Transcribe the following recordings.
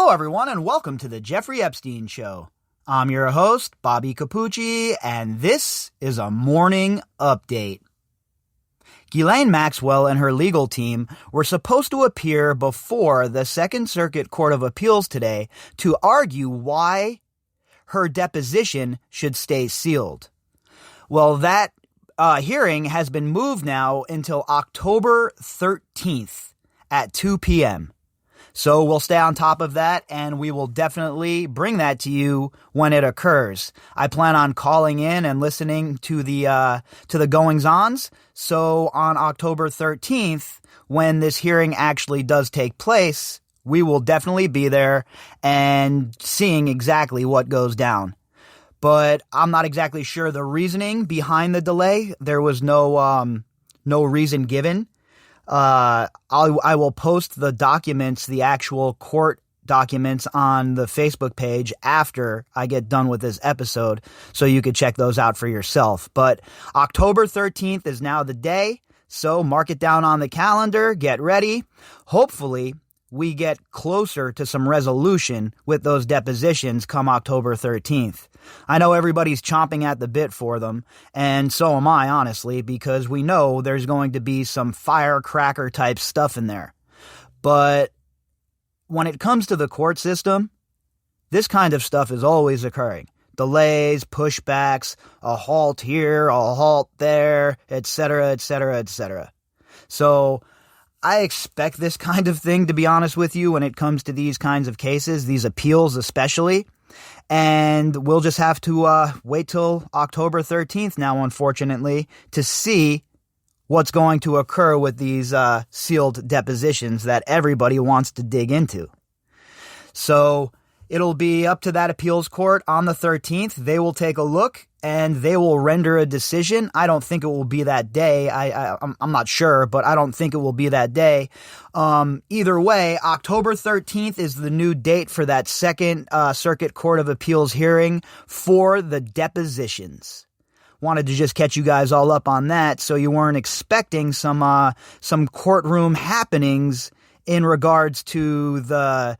Hello, everyone, and welcome to the Jeffrey Epstein Show. I'm your host, Bobbycapucci, and this is a morning update. Ghislaine Maxwell and her legal team were supposed to appear before the Second Circuit Court of Appeals today to argue why her deposition should stay sealed. Well, that hearing has been moved now until October 13th at 2 p.m., So we'll stay on top of that, and we will definitely bring that to you when it occurs. I plan on calling in and listening to the goings-ons. So on October 13th, when this hearing actually does take place, we will definitely be there and seeing exactly what goes down. But I'm not exactly sure the reasoning behind the delay. There was no reason given. I will post the documents, the actual court documents, on the Facebook page after I get done with this episode, so you could check those out for yourself. But October 13th is now the day, so mark it down on the calendar, get ready. Hopefully, we get closer to some resolution with those depositions come October 13th. I know everybody's chomping at the bit for them, and so am I, honestly, because we know there's going to be some firecracker type stuff in there. But when it comes to the court system, this kind of stuff is always occurring. Delays, pushbacks, a halt here, a halt there, etc., etc., etc. So I expect this kind of thing, to be honest with you, when it comes to these kinds of cases, these appeals especially. And we'll just have to wait till October 13th now, unfortunately, to see what's going to occur with these sealed depositions that everybody wants to dig into. So it'll be up to that appeals court on the 13th. They will take a look and they will render a decision. I don't think it will be that day. I'm not sure, but I don't think it will be that day. Either way, October 13th is the new date for that Second Circuit Court of Appeals hearing for the depositions. Wanted to just catch you guys all up on that so you weren't expecting some courtroom happenings in regards to the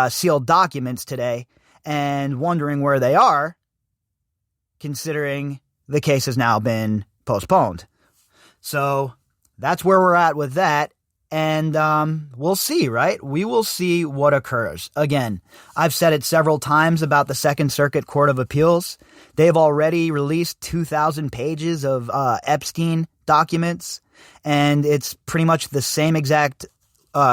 sealed documents today and wondering where they are, considering the case has now been postponed. So that's where we're at with that. And we'll see, right? We will see what occurs. Again, I've said it several times about the Second Circuit Court of Appeals. They've already released 2,000 pages of Epstein documents, and it's pretty much the same exact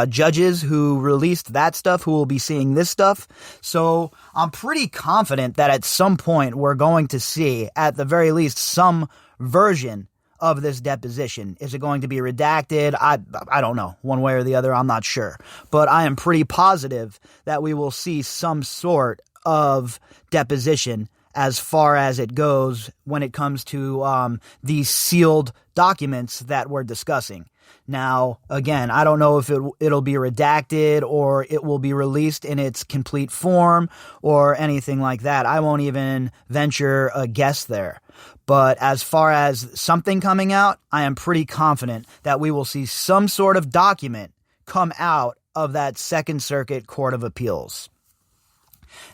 judges who released that stuff who will be seeing this stuff. So I'm pretty confident that at some point we're going to see, at the very least, some version of this deposition. Is it going to be redacted? I don't know. One way or the other, I'm not sure. But I am pretty positive that we will see some sort of deposition as far as it goes when it comes to these sealed documents that we're discussing. Now, again, I don't know if it'll be redacted or it will be released in its complete form or anything like that. I won't even venture a guess there. But as far as something coming out, I am pretty confident that we will see some sort of document come out of that Second Circuit Court of Appeals.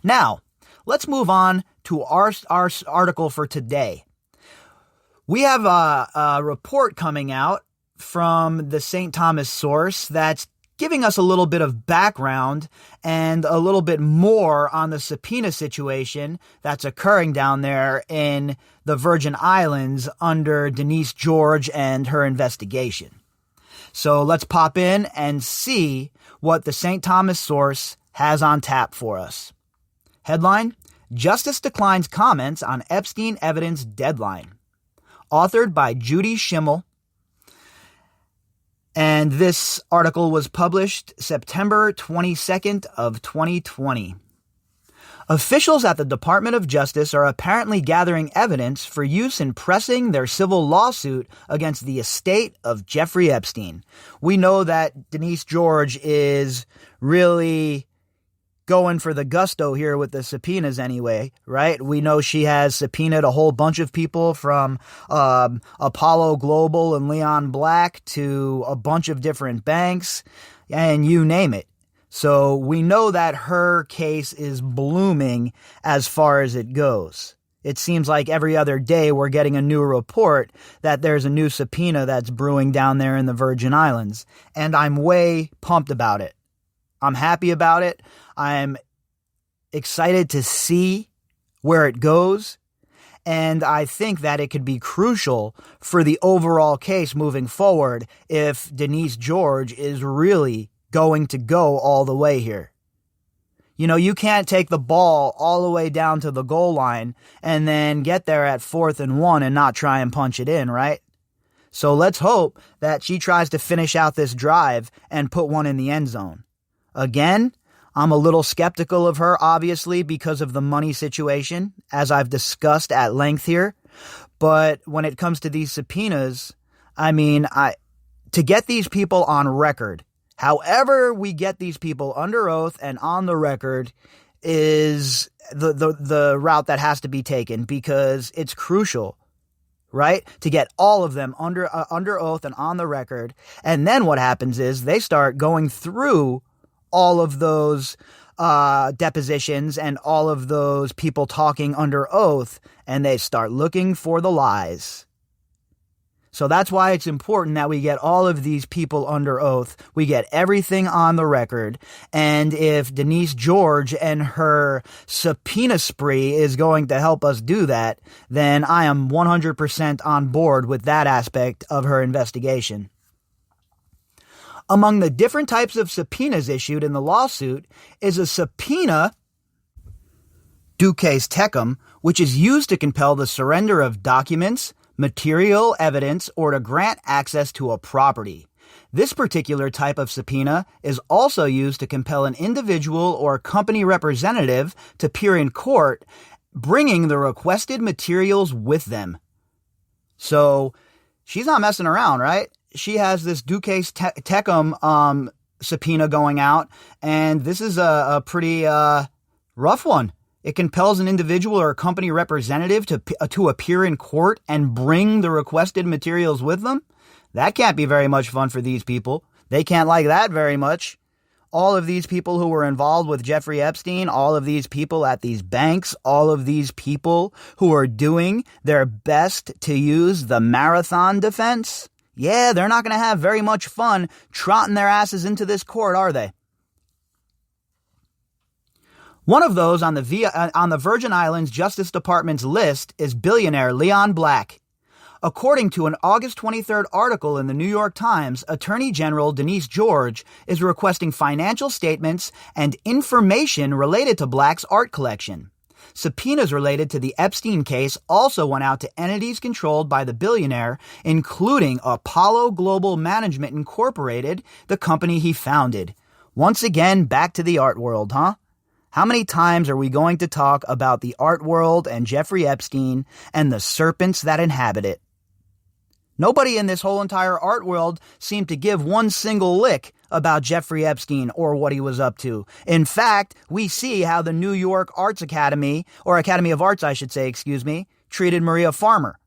Now, let's move on to our article for today. We have a report coming out from the St. Thomas source that's giving us a little bit of background and a little bit more on the subpoena situation that's occurring down there in the Virgin Islands under Denise George and her investigation. So let's pop in and see what the St. Thomas source has on tap for us. Headline: Justice declines comments on Epstein evidence deadline. Authored by Judy Schimmel. And this article was published September 22nd of 2020. Officials at the Department of Justice are apparently gathering evidence for use in pressing their civil lawsuit against the estate of Jeffrey Epstein. We know that Denise George is really going for the gusto here with the subpoenas anyway, right? We know she has subpoenaed a whole bunch of people from Apollo Global and Leon Black to a bunch of different banks, and you name it. So we know that her case is blooming as far as it goes. It seems like every other day we're getting a new report that there's a new subpoena that's brewing down there in the Virgin Islands. And I'm way pumped about it. I'm happy about it. I'm excited to see where it goes. And I think that it could be crucial for the overall case moving forward if Denise George is really going to go all the way here. You know, you can't take the ball all the way down to the goal line and then get there at 4th and 1 and not try and punch it in, right? So let's hope that she tries to finish out this drive and put one in the end zone. Again, I'm a little skeptical of her, obviously, because of the money situation, as I've discussed at length here. But when it comes to these subpoenas, I mean, to get these people on record, however we get these people under oath and on the record is the route that has to be taken, because it's crucial, right? To get all of them under oath and on the record. And then what happens is they start going through all of those depositions and all of those people talking under oath, and they start looking for the lies. So that's why it's important that we get all of these people under oath. We get everything on the record. And if Denise George and her subpoena spree is going to help us do that, then I am 100% on board with that aspect of her investigation. Among the different types of subpoenas issued in the lawsuit is a subpoena, duces tecum, which is used to compel the surrender of documents, material evidence, or to grant access to a property. This particular type of subpoena is also used to compel an individual or company representative to appear in court, bringing the requested materials with them. So she's not messing around, right? She has this duces tecum subpoena going out, and this is a pretty rough one. It compels an individual or a company representative to appear in court and bring the requested materials with them. That can't be very much fun for these people. They can't like that very much. All of these people who were involved with Jeffrey Epstein, all of these people at these banks, all of these people who are doing their best to use the marathon defense, yeah, they're not going to have very much fun trotting their asses into this court, are they? One of those on the Virgin Islands Justice Department's list is billionaire Leon Black. According to an August 23rd article in the New York Times, Attorney General Denise George is requesting financial statements and information related to Black's art collection. Subpoenas related to the Epstein case also went out to entities controlled by the billionaire, including Apollo Global Management Incorporated, the company he founded. Once again, back to the art world, huh? How many times are we going to talk about the art world and Jeffrey Epstein and the serpents that inhabit it? Nobody in this whole entire art world seemed to give one single lick about Jeffrey Epstein or what he was up to. In fact, we see how the New York Arts Academy, or Academy of Arts, I should say, treated Maria Farmer.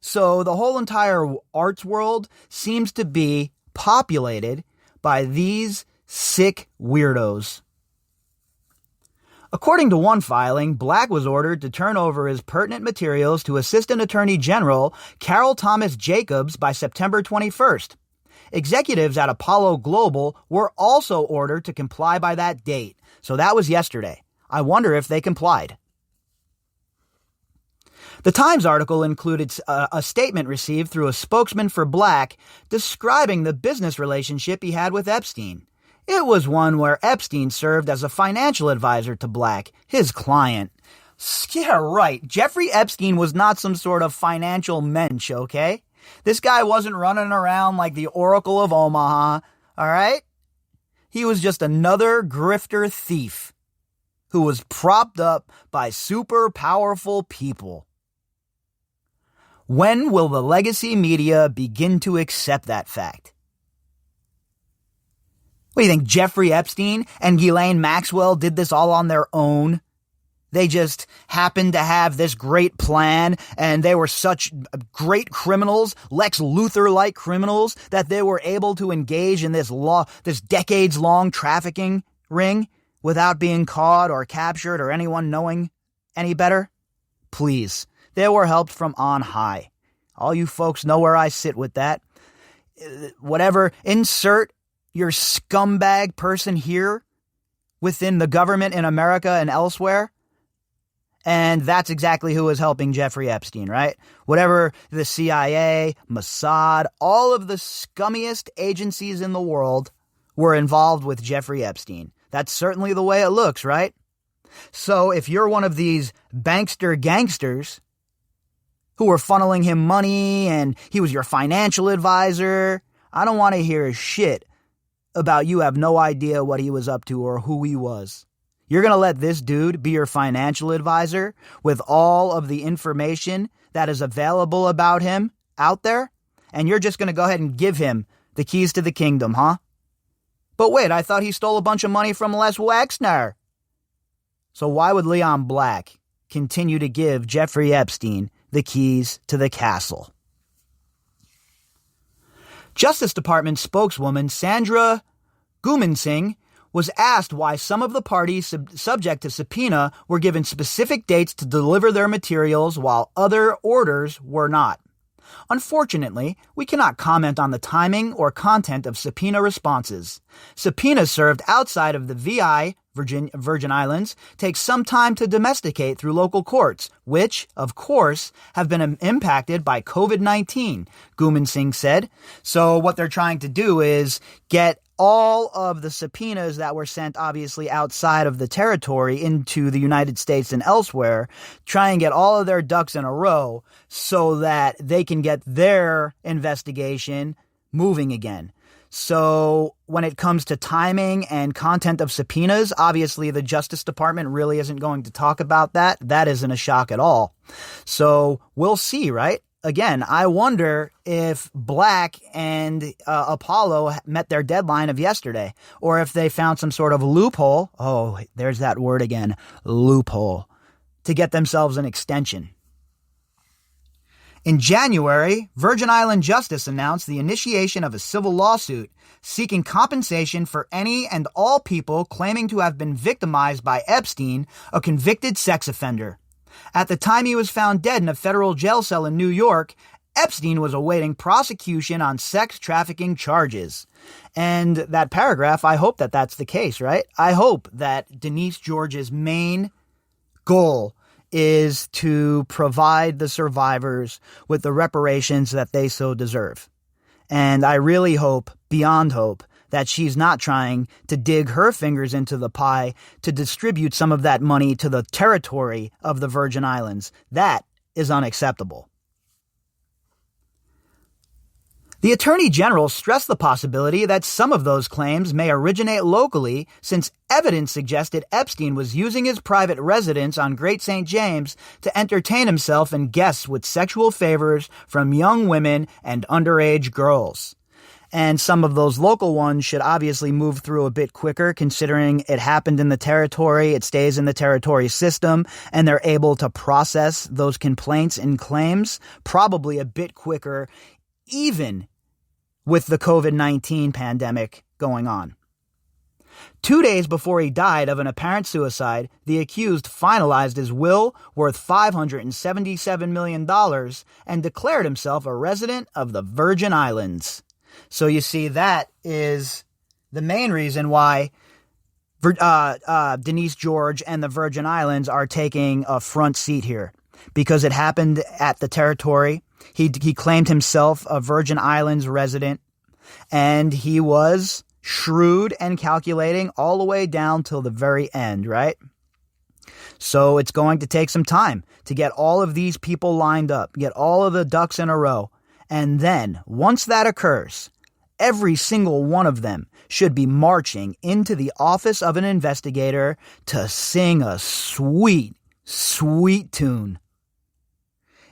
So the whole entire arts world seems to be populated by these sick weirdos. According to one filing, Black was ordered to turn over his pertinent materials to Assistant Attorney General Carol Thomas Jacobs by September 21st. Executives at Apollo Global were also ordered to comply by that date. So that was yesterday. I wonder if they complied. The Times article included a statement received through a spokesman for Black describing the business relationship he had with Epstein. It was one where Epstein served as a financial advisor to Black, his client. Yeah, right. Jeffrey Epstein was not some sort of financial mensch, okay? This guy wasn't running around like the Oracle of Omaha, all right? He was just another grifter thief who was propped up by super powerful people. When will the legacy media begin to accept that fact? What do you think, Jeffrey Epstein and Ghislaine Maxwell did this all on their own? They just happened to have this great plan, and they were such great criminals, Lex Luthor-like criminals, that they were able to engage in this decades-long trafficking ring without being caught or captured or anyone knowing any better? Please, they were helped from on high. All you folks know where I sit with that. Whatever, insert your scumbag person here within the government in America and elsewhere. And that's exactly who was helping Jeffrey Epstein, right? Whatever the CIA, Mossad, all of the scummiest agencies in the world were involved with Jeffrey Epstein. That's certainly the way it looks, right? So if you're one of these bankster gangsters who were funneling him money and he was your financial advisor, I don't want to hear shit about you have no idea what he was up to or who he was. You're going to let this dude be your financial advisor with all of the information that is available about him out there? And you're just going to go ahead and give him the keys to the kingdom, huh? But wait, I thought he stole a bunch of money from Les Wexner. So why would Leon Black continue to give Jeffrey Epstein the keys to the castle? Justice Department spokeswoman Sandra Gumansingh was asked why some of the parties subject to subpoena were given specific dates to deliver their materials while other orders were not. Unfortunately, we cannot comment on the timing or content of subpoena responses. Subpoenas served outside of the VI, Virgin Islands, take some time to domesticate through local courts, which, of course, have been impacted by COVID-19, Gumansingh said. So what they're trying to do is get all of the subpoenas that were sent, obviously, outside of the territory into the United States and elsewhere, try and get all of their ducks in a row so that they can get their investigation moving again. So when it comes to timing and content of subpoenas, obviously the Justice Department really isn't going to talk about that. That isn't a shock at all. So we'll see, right? Again, I wonder if Black and Apollo met their deadline of yesterday, or if they found some sort of loophole. Oh, there's that word again, loophole, to get themselves an extension. In January, Virgin Island Justice announced the initiation of a civil lawsuit seeking compensation for any and all people claiming to have been victimized by Epstein, a convicted sex offender. At the time he was found dead in a federal jail cell in New York, Epstein was awaiting prosecution on sex trafficking charges. And that paragraph, I hope that that's the case, right? I hope that Denise George's main goal is to provide the survivors with the reparations that they so deserve. And I really hope, beyond hope, that she's not trying to dig her fingers into the pie to distribute some of that money to the territory of the Virgin Islands. That is unacceptable. The Attorney General stressed the possibility that some of those claims may originate locally, since evidence suggested Epstein was using his private residence on Great St. James to entertain himself and guests with sexual favors from young women and underage girls. And some of those local ones should obviously move through a bit quicker, considering it happened in the territory, it stays in the territory system, and they're able to process those complaints and claims probably a bit quicker, even with the COVID-19 pandemic going on. 2 days before he died of an apparent suicide, the accused finalized his will worth $577 million and declared himself a resident of the Virgin Islands. So you see, that is the main reason why Denise George and the Virgin Islands are taking a front seat here, because it happened at the territory. He claimed himself a Virgin Islands resident, and he was shrewd and calculating all the way down till the very end, right? So it's going to take some time to get all of these people lined up, get all of the ducks in a row. And then, once that occurs, every single one of them should be marching into the office of an investigator to sing a sweet, sweet tune.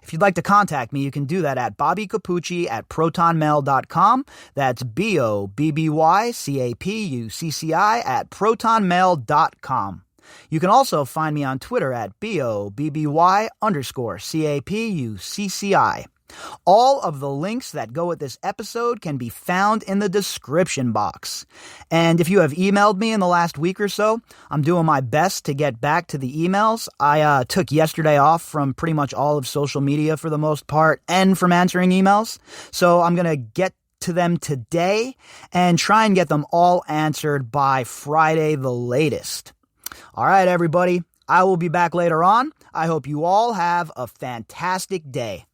If you'd like to contact me, you can do that at bobbycapucci@protonmail.com. That's BOBBYCAPUCCI at protonmail.com. You can also find me on Twitter at BOBBY_CAPUCCI. All of the links that go with this episode can be found in the description box. And if you have emailed me in the last week or so, I'm doing my best to get back to the emails. I took yesterday off from pretty much all of social media for the most part and from answering emails. So I'm going to get to them today and try and get them all answered by Friday the latest. All right, everybody. I will be back later on. I hope you all have a fantastic day.